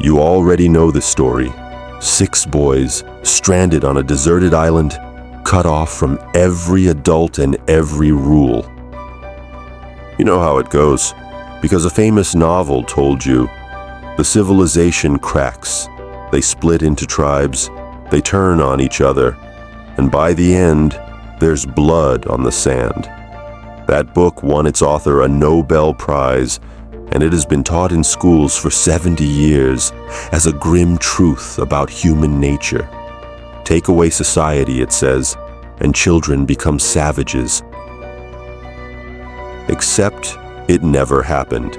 You already know the story. 6 boys stranded on a deserted island, cut off from every adult and every rule. You know how it goes, because a famous novel told you, the civilization cracks, they split into tribes, they turn on each other, and by the end, there's blood on the sand. That book won its author a Nobel Prize, and it has been taught in schools for 70 years as a grim truth about human nature. Take away society, it says, and children become savages. Except it never happened.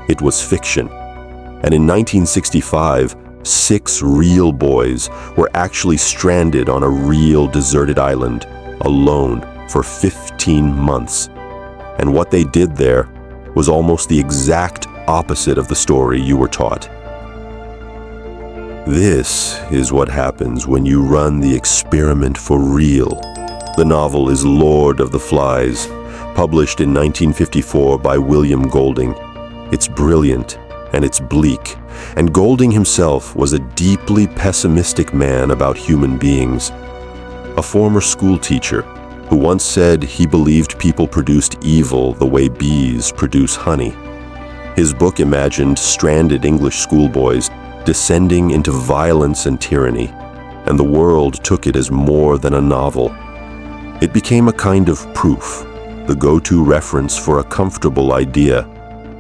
It was fiction. And in 1965, 6 real boys were actually stranded on a real deserted island, alone, for 15 months. And what they did there was almost the exact opposite of the story you were taught. This is what happens when you run the experiment for real. The novel is Lord of the Flies, published in 1954 by William Golding. It's brilliant and it's bleak, and Golding himself was a deeply pessimistic man about human beings. A former school teacher who once said he believed people produced evil the way bees produce honey. His book imagined stranded English schoolboys descending into violence and tyranny, and the world took it as more than a novel. It became a kind of proof, the go-to reference for a comfortable idea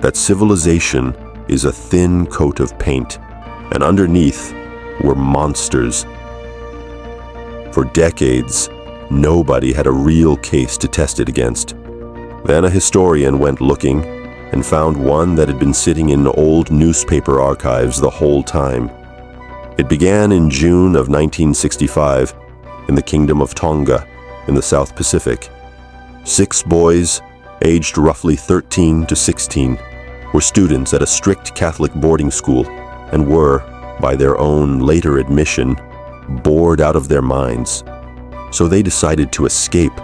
that civilization is a thin coat of paint, and underneath were monsters. For decades, nobody had a real case to test it against. Then a historian went looking and found one that had been sitting in old newspaper archives the whole time. It began in June of 1965 in the Kingdom of Tonga in the South Pacific. 6 boys, aged roughly 13 to 16, were students at a strict Catholic boarding school and were, by their own later admission, bored out of their minds. So they decided to escape,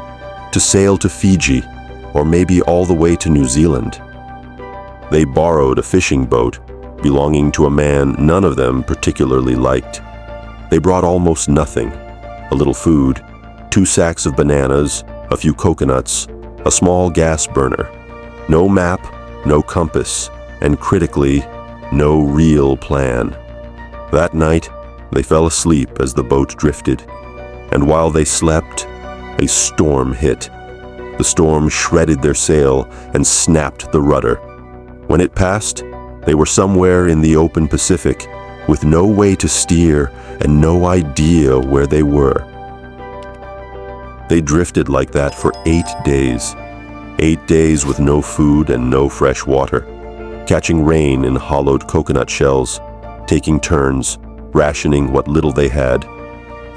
to sail to Fiji, or maybe all the way to New Zealand. They borrowed a fishing boat belonging to a man none of them particularly liked. They brought almost nothing: a little food, 2 sacks of bananas, a few coconuts, a small gas burner. No map, no compass, and critically, no real plan. That night, they fell asleep as the boat drifted, and while they slept, a storm hit. The storm shredded their sail and snapped the rudder. When it passed, they were somewhere in the open Pacific, with no way to steer and no idea where they were. They drifted like that for 8 days. 8 days with no food and no fresh water, catching rain in hollowed coconut shells, taking turns, rationing what little they had.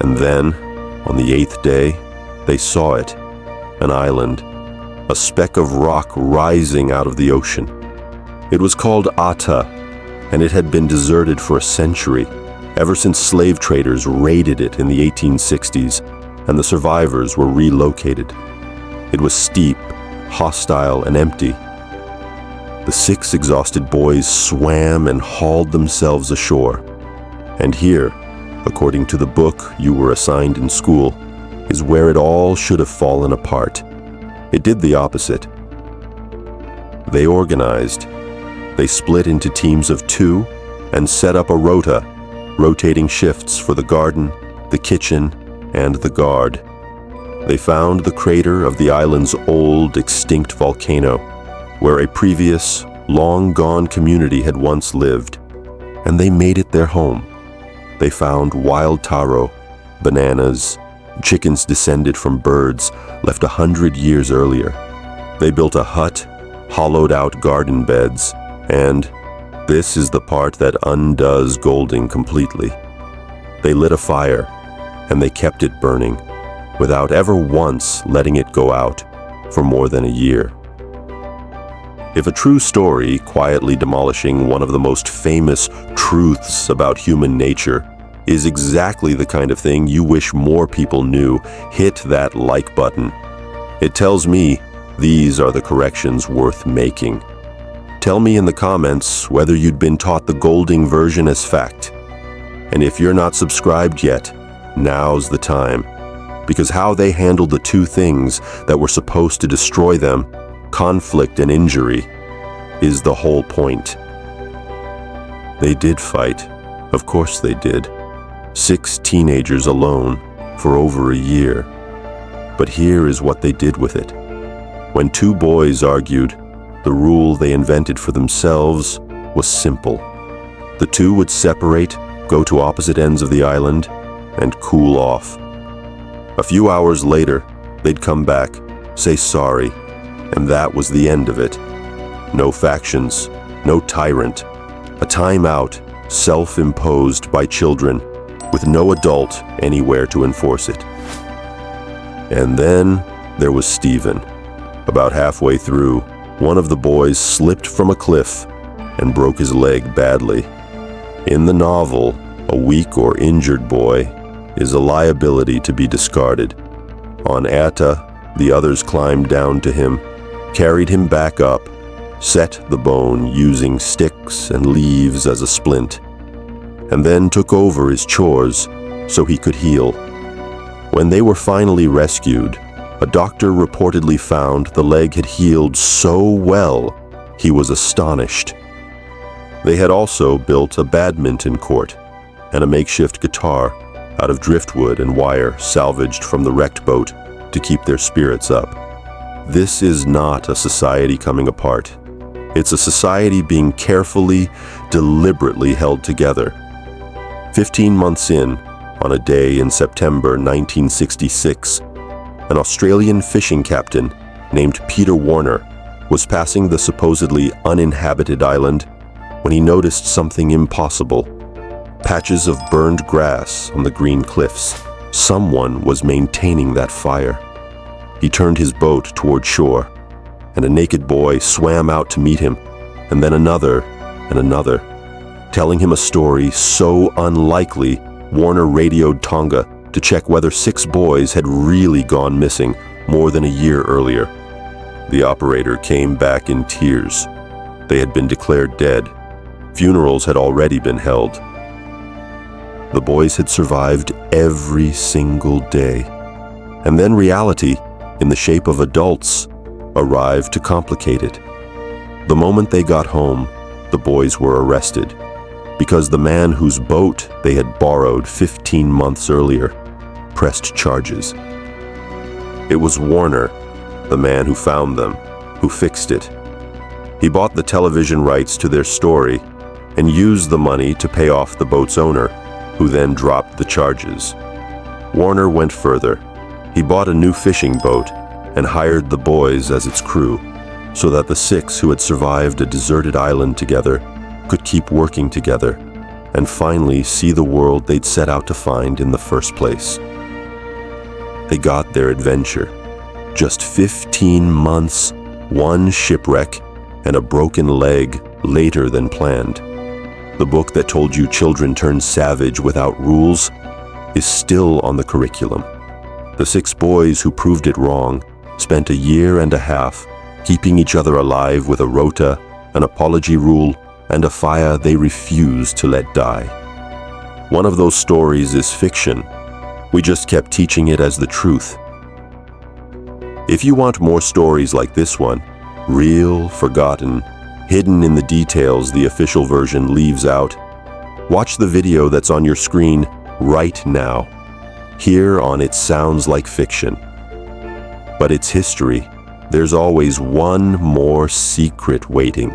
And then, on the 8th day, they saw it, an island, a speck of rock rising out of the ocean. It was called Ata, and it had been deserted for a century, ever since slave traders raided it in the 1860s, and the survivors were relocated. It was steep, hostile, and empty. The 6 exhausted boys swam and hauled themselves ashore. And here, according to the book you were assigned in school, is where it all should have fallen apart. It did the opposite. They organized. They split into teams of 2 and set up a rota, rotating shifts for the garden, the kitchen, and the guard. They found the crater of the island's old, extinct volcano, where a previous, long-gone community had once lived, and they made it their home. They found wild taro, bananas, chickens descended from birds left 100 years earlier. They built a hut, hollowed out garden beds, and this is the part that undoes Golding completely. They lit a fire, and they kept it burning, without ever once letting it go out, for more than a year. If a true story quietly demolishing one of the most famous truths about human nature is exactly the kind of thing you wish more people knew, hit that like button. It tells me these are the corrections worth making. Tell me in the comments whether you'd been taught the Golding version as fact. And if you're not subscribed yet, now's the time. Because how they handled the two things that were supposed to destroy them, conflict and injury, is the whole point. They did fight. Of course they did. 6 teenagers alone for over a year. But here is what they did with it. When 2 boys argued, the rule they invented for themselves was simple. The 2 would separate, go to opposite ends of the island, and cool off. A few hours later, they'd come back, say sorry, and that was the end of it. No factions, no tyrant, a timeout self-imposed by children with no adult anywhere to enforce it. And then there was Stephen. About halfway through, one of the boys slipped from a cliff and broke his leg badly. In the novel, a weak or injured boy is a liability to be discarded. On Ata, the others climbed down to him, carried him back up, set the bone using sticks and leaves as a splint, and then took over his chores so he could heal. When they were finally rescued, a doctor reportedly found the leg had healed so well, he was astonished. They had also built a badminton court and a makeshift guitar out of driftwood and wire salvaged from the wrecked boat to keep their spirits up. This is not a society coming apart. It's a society being carefully, deliberately held together. 15 months in, on a day in September 1966, an Australian fishing captain named Peter Warner was passing the supposedly uninhabited island when he noticed something impossible. Patches of burned grass on the green cliffs. Someone was maintaining that fire. He turned his boat toward shore, and a naked boy swam out to meet him, and then another and another. Telling him a story so unlikely, Warner radioed Tonga to check whether 6 boys had really gone missing more than a year earlier. The operator came back in tears. They had been declared dead. Funerals had already been held. The boys had survived every single day. And then reality, in the shape of adults, arrived to complicate it. The moment they got home, the boys were arrested because the man whose boat they had borrowed 15 months earlier pressed charges. It was Warner, the man who found them, who fixed it. He bought the television rights to their story and used the money to pay off the boat's owner, who then dropped the charges. Warner went further. He bought a new fishing boat and hired the boys as its crew, so that the 6 who had survived a deserted island together could keep working together and finally see the world they'd set out to find in the first place. They got their adventure. Just 15 months, 1 shipwreck, and a broken leg later than planned. The book that told you children turn savage without rules is still on the curriculum. The 6 boys who proved it wrong spent a year and a half keeping each other alive with a rota, an apology rule, and a fire they refused to let die. One of those stories is fiction. We just kept teaching it as the truth. If you want more stories like this one, real, forgotten, hidden in the details the official version leaves out, watch the video that's on your screen right now. Here on It Sounds Like Fiction. But it's history. There's always one more secret waiting.